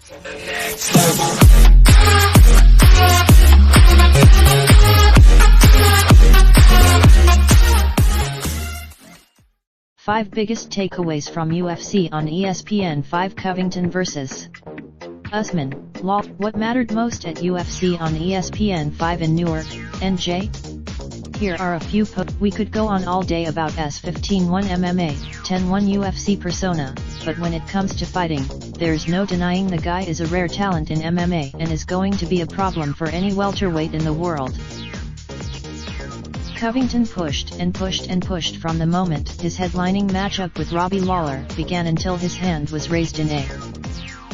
Five biggest takeaways from UFC on ESPN 5 Covington vs. Usman, Lawlers. What mattered most at UFC on ESPN 5 in Newark, NJ? Here are a few we could go on all day about S15-1 MMA, 10-1 UFC persona, but when it comes to fighting, there's no denying the guy is a rare talent in MMA and is going to be a problem for any welterweight in the world. Covington pushed and pushed and pushed from the moment his headlining matchup with Robbie Lawler began until his hand was raised in A.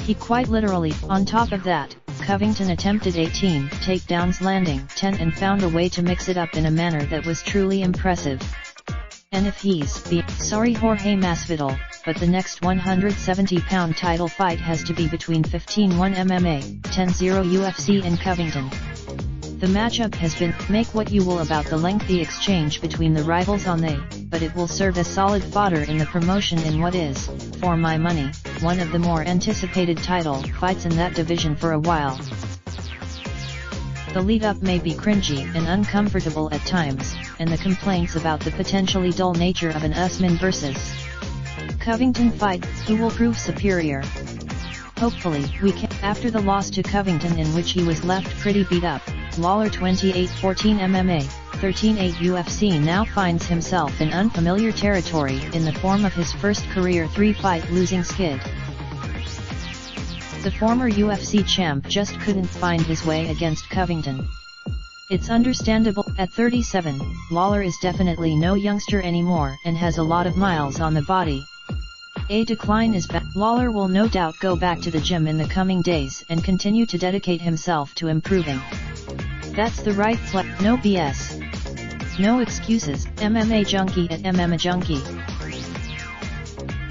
He quite literally, on top of that, Covington attempted 18 takedowns, landing 10 and found a way to mix it up in a manner that was truly impressive. And if he's sorry Jorge Masvidal, but the next 170-pound title fight has to be between 15-1 MMA, 10-0 UFC and Covington. The matchup has been, make what you will about the lengthy exchange between the rivals on the, but it will serve as solid fodder in the promotion in what is, for my money, one of the more anticipated title fights in that division for a while. The lead-up may be cringy and uncomfortable at times, and the complaints about the potentially dull nature of an Usman vs. Covington fight, who will prove superior? Hopefully, we can. After the loss to Covington, in which he was left pretty beat up, Lawler 28-14 MMA, 13-8 UFC now finds himself in unfamiliar territory in the form of his first career 3-fight losing skid. The former UFC champ just couldn't find his way against Covington. It's understandable. At 37, Lawler is definitely no youngster anymore and has a lot of miles on the body. A decline is back. Lawler will no doubt go back to the gym in the coming days and continue to dedicate himself to improving. That's the right play. No BS. No excuses. MMA junkie at MMA junkie.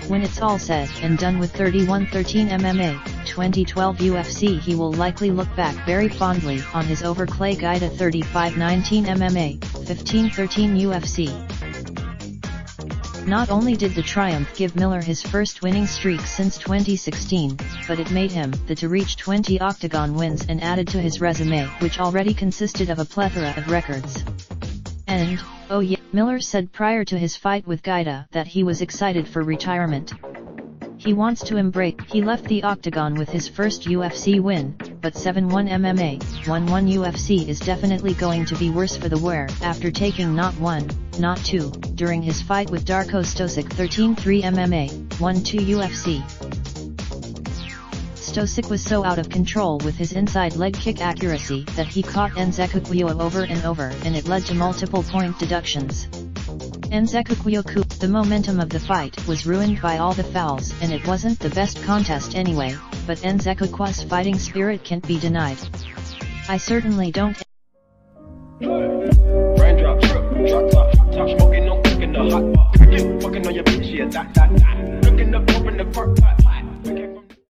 When it's all said and done with 31-13 MMA, 2012 UFC, he will likely look back very fondly on his over Clay Guida 35-19 MMA, 15-13 UFC. Not only did the triumph give Miller his first winning streak since 2016, but it made him the to reach 20 octagon wins and added to his resume, which already consisted of a plethora of records. And, oh yeah, Miller said prior to his fight with Guida that he was excited for retirement. He wants to embrace. He left the octagon with his first UFC win, but 7-1 MMA, 1-1 UFC is definitely going to be worse for the wear after taking not one, not two, during his fight with Darko Stosic 13-3 MMA, 1-2 UFC. Stosic was so out of control with his inside leg kick accuracy that he caught Nzechukwu over and over, and it led to multiple point deductions. Nzechukwu, the momentum of the fight was ruined by all the fouls, and it wasn't the best contest anyway, but Nzechukwu's fighting spirit can't be denied. I certainly don't. Raindrop, truck top, smoking, no cooking the hot pot. You fucking on your bitch, yeah, that.